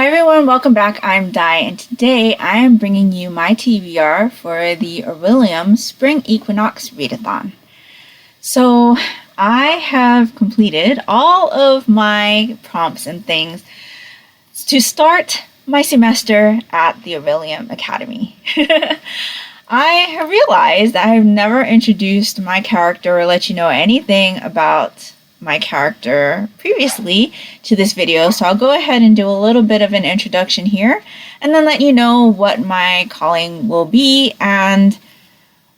Hi everyone, welcome back. I'm Di, and today I am bringing you my TBR for the Orilium Spring Equinox readathon. So I have completed all of my prompts and things to start my semester at the Orilium Academy. I have realized that I've never introduced my character or let you know anything about my character previously to this video, so I'll go ahead and do a little bit of an introduction here and then let you know what my calling will be and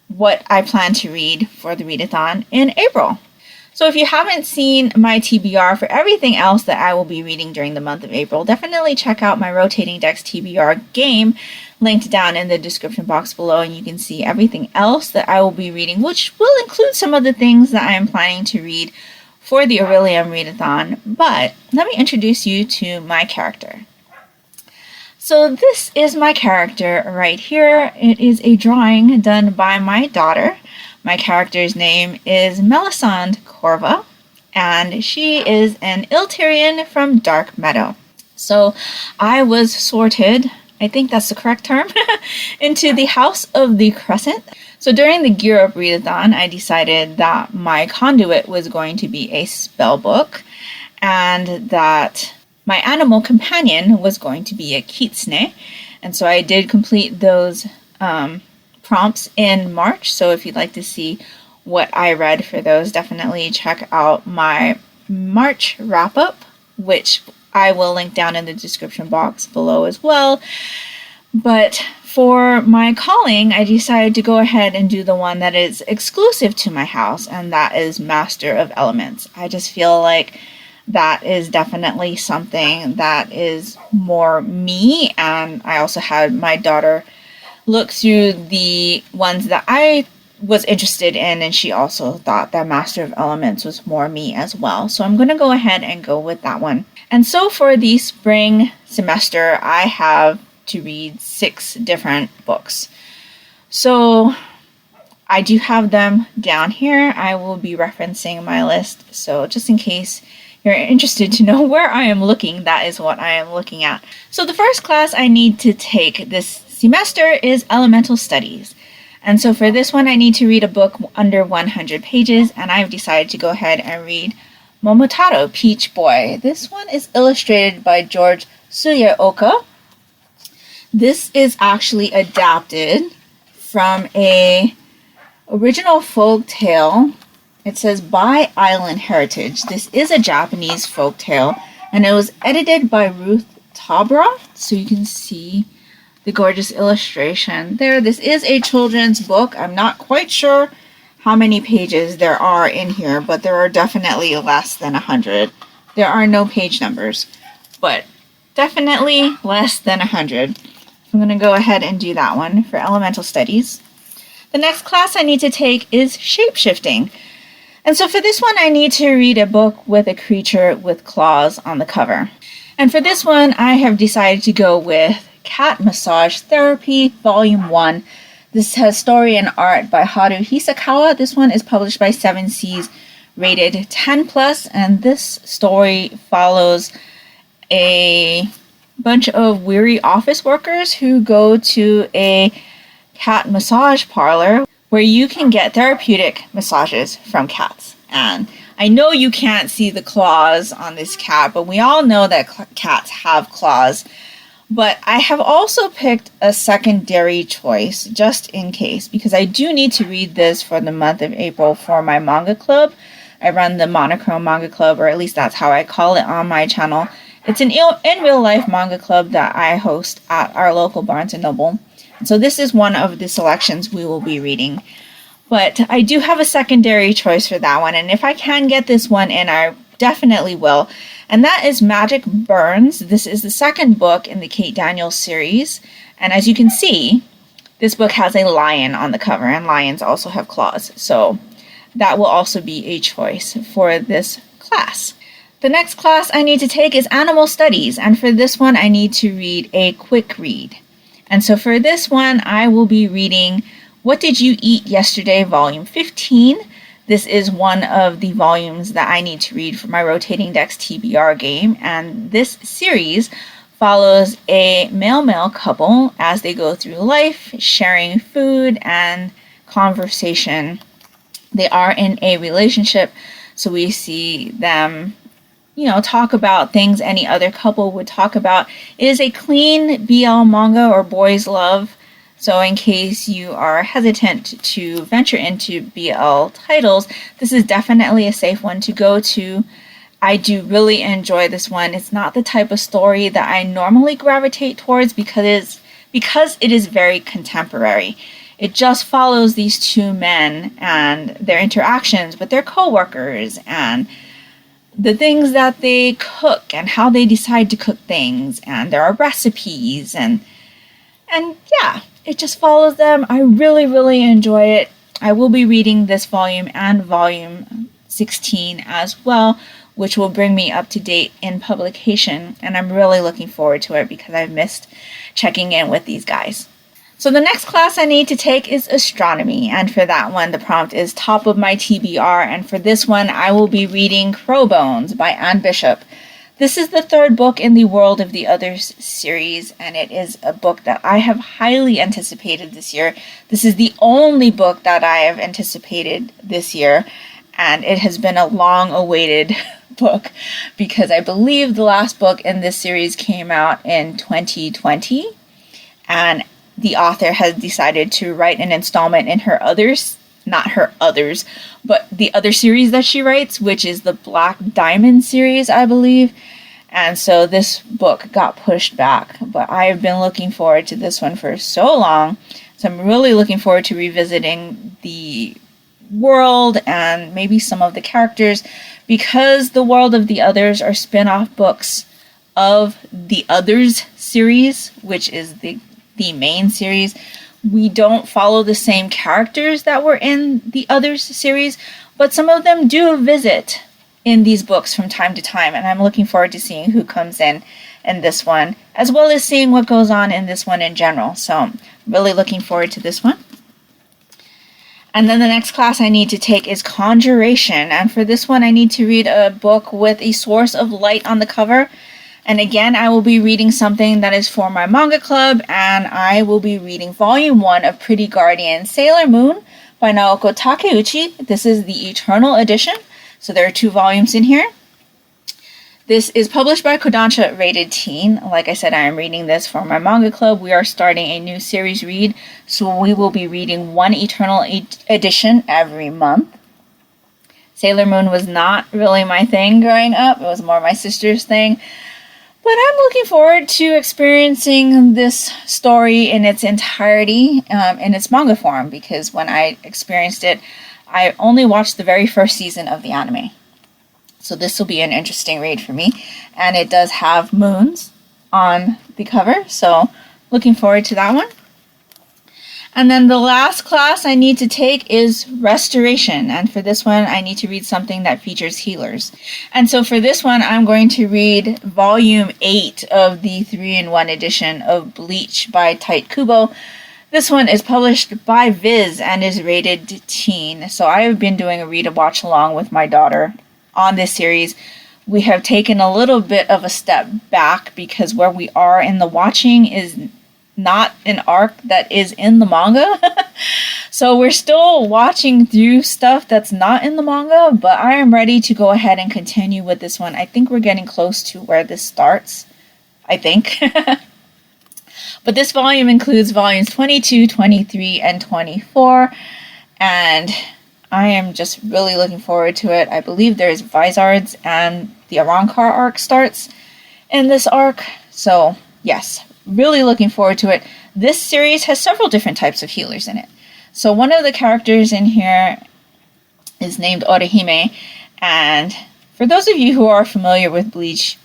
what I plan to read for the readathon in April. So if you haven't seen my TBR for everything else that I will be reading during the month of April, definitely check out my Rotating Decks TBR game linked down in the description box below, and you can see everything else that I will be reading, which will include some of the things that I am planning to read for the Orilium readathon. But let me introduce you to my character. So this is my character right here. It is a drawing done by my daughter. My character's name is Melisande Corva, and she is an Iltirian from Dark Meadow. So I was sorted, I think that's the correct term, into the House of the Crescent. So during the Gear Up readathon, I decided that my conduit was going to be a spell book, and that my animal companion was going to be a kitsune. And so I did complete those prompts in March. So if you'd like to see what I read for those, definitely check out my March wrap-up, which I will link down in the description box below as well. But for my calling, I decided to go ahead and do the one that is exclusive to my house, and that is Master of Elements. I just feel like that is definitely something that is more me, and I also had my daughter look through the ones that I was interested in, and she also thought that Master of Elements was more me as well. So I'm going to go ahead and go with that one. And so for the spring semester, I have to read 6 different books. So I do have them down here. I will be referencing my list. So just in case you're interested to know where I am looking, that is what I am looking at. So the first class I need to take this semester is Elemental Studies. And so for this one, I need to read a book under 100 pages, and I've decided to go ahead and read Momotaro, Peach Boy. This one is illustrated by George Suyeoka. This is actually adapted from a original folk tale. It says by Island Heritage. This is a Japanese folk tale, and it was edited by Ruth Tabra. So you can see the gorgeous illustration there. This is a children's book. I'm not quite sure how many pages there are in here, but there are definitely less than 100. There are no page numbers, but definitely less than 100. I'm going to go ahead and do that one for Elemental Studies. The next class I need to take is Shapeshifting. And so for this one, I need to read a book with a creature with claws on the cover. And for this one, I have decided to go with Cat Massage Therapy, Volume 1. This has story and art by Haru Hisakawa. This one is published by 7 Seas, rated 10+, and this story follows a bunch of weary office workers who go to a cat massage parlor where you can get therapeutic massages from cats. And I know you can't see the claws on this cat, but we all know that cats have claws. But I have also picked a secondary choice just in case, because I do need to read this for the month of April for my manga club. I run the Monochrome Manga Club, or at least that's how I call it on my channel. It's an in real life manga club that I host at our local Barnes & Noble. So this is one of the selections we will be reading. But I do have a secondary choice for that one, and if I can get this one in, I definitely will. And that is Magic Burns. This is the second book in the Kate Daniels series. And as you can see, this book has a lion on the cover, and lions also have claws. So that will also be a choice for this class. The next class I need to take is Animal Studies, and for this one I need to read a quick read. And so for this one I will be reading What Did You Eat Yesterday, Volume 15. This is one of the volumes that I need to read for my Rotating Decks TBR game, and this series follows a male-male couple as they go through life, sharing food and conversation. They are in a relationship, so we see them, talk about things any other couple would talk about. It is a clean BL manga, or boys love, so in case you are hesitant to venture into BL titles, this is definitely a safe one to go to. I do really enjoy this one. It's not the type of story that I normally gravitate towards because it is very contemporary. It just follows these two men and their interactions with their coworkers and the things that they cook and how they decide to cook things, and there are recipes and yeah, it just follows them. I really, really enjoy it. I will be reading this volume and volume 16 as well, which will bring me up to date in publication, and I'm really looking forward to it because I've missed checking in with these guys. So the next class I need to take is Astronomy, and for that one the prompt is top of my TBR, and for this one I will be reading Crowbones by Anne Bishop. This is the third book in the World of the Others series, and it is a book that I have highly anticipated this year. This is the only book that I have anticipated this year, and it has been a long-awaited book because I believe the last book in this series came out in 2020, and the author has decided to write an installment in her others, not her others, but the other series that she writes, which is the Black Diamond series, I believe. And so this book got pushed back, but I have been looking forward to this one for so long. So I'm really looking forward to revisiting the world and maybe some of the characters, because the World of the Others are spin-off books of the Others series, which is the main series. We don't follow the same characters that were in the Others series, but some of them do visit in these books from time to time, and I'm looking forward to seeing who comes in this one, as well as seeing what goes on in this one in general. So I'm really looking forward to this one. And then the next class I need to take is Conjuration, and for this one I need to read a book with a source of light on the cover. And again, I will be reading something that is for my manga club, and I will be reading Volume 1 of Pretty Guardian Sailor Moon by Naoko Takeuchi. This is the Eternal Edition, so there are 2 volumes in here. This is published by Kodansha Rated Teen. Like I said, I am reading this for my manga club. We are starting a new series read, so we will be reading 1 Eternal Edition every month. Sailor Moon was not really my thing growing up. It was more my sister's thing. But I'm looking forward to experiencing this story in its entirety, in its manga form, because when I experienced it, I only watched the very first season of the anime. So this will be an interesting read for me. And it does have moons on the cover, so looking forward to that one. And then the last class I need to take is Restoration. And for this one, I need to read something that features healers. And so for this one, I'm going to read Volume 8 of the 3-in-1 edition of Bleach by Tite Kubo. This one is published by Viz and is rated teen. So I have been doing a read-a-watch along with my daughter on this series. We have taken a little bit of a step back because where we are in the watching is not an arc that is in the manga. So we're still watching through stuff that's not in the manga, but I am ready to go ahead and continue with this one. I think we're getting close to where this starts. I think. But this volume includes volumes 22, 23, and 24. And I am just really looking forward to it. I believe there's Vizards and the Arrancar arc starts in this arc. So yes, really looking forward to it. This series has several different types of healers in it. So one of the characters in here is named Orihime, and for those of you who are familiar with Bleach,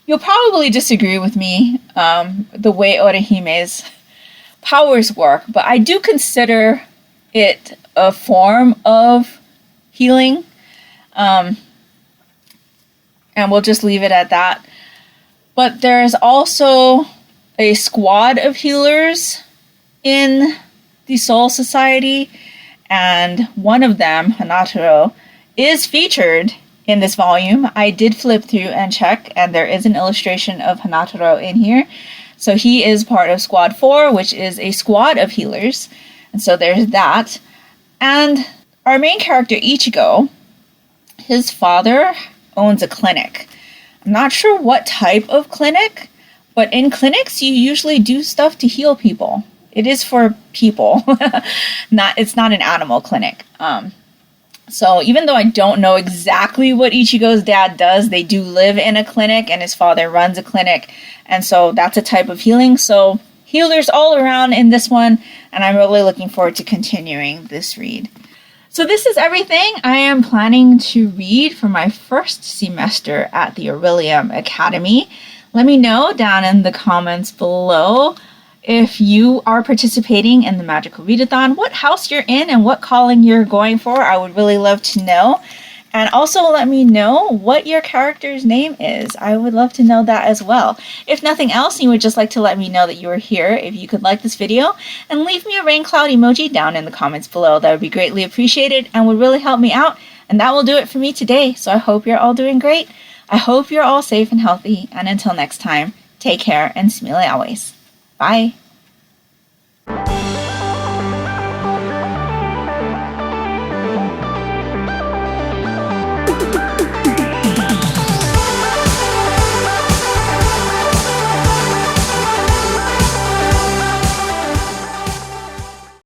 you'll probably disagree with me the way Orihime's powers work, but I do consider it a form of healing, and we'll just leave it at that. But there's also a squad of healers in the Soul Society, and one of them, Hanataro, is featured in this volume. I did flip through and check, and there is an illustration of Hanataro in here. So he is part of Squad 4, which is a squad of healers. And so there's that. And our main character, Ichigo, his father owns a clinic. I'm not sure what type of clinic, but in clinics you usually do stuff to heal people. It is for people. It's not an animal clinic. So even though I don't know exactly what Ichigo's dad does, they do live in a clinic and his father runs a clinic. And so that's a type of healing. So healers all around in this one. And I'm really looking forward to continuing this read. So this is everything I am planning to read for my first semester at the Orilium Academy. Let me know down in the comments below if you are participating in the Magical Readathon, what house you're in and what calling you're going for. I would really love to know. And also let me know what your character's name is. I would love to know that as well. If nothing else, you would just like to let me know that you are here. If you could like this video and leave me a rain cloud emoji down in the comments below, that would be greatly appreciated and would really help me out. And that will do it for me today. So I hope you're all doing great. I hope you're all safe and healthy. And until next time, take care and smile always. Bye.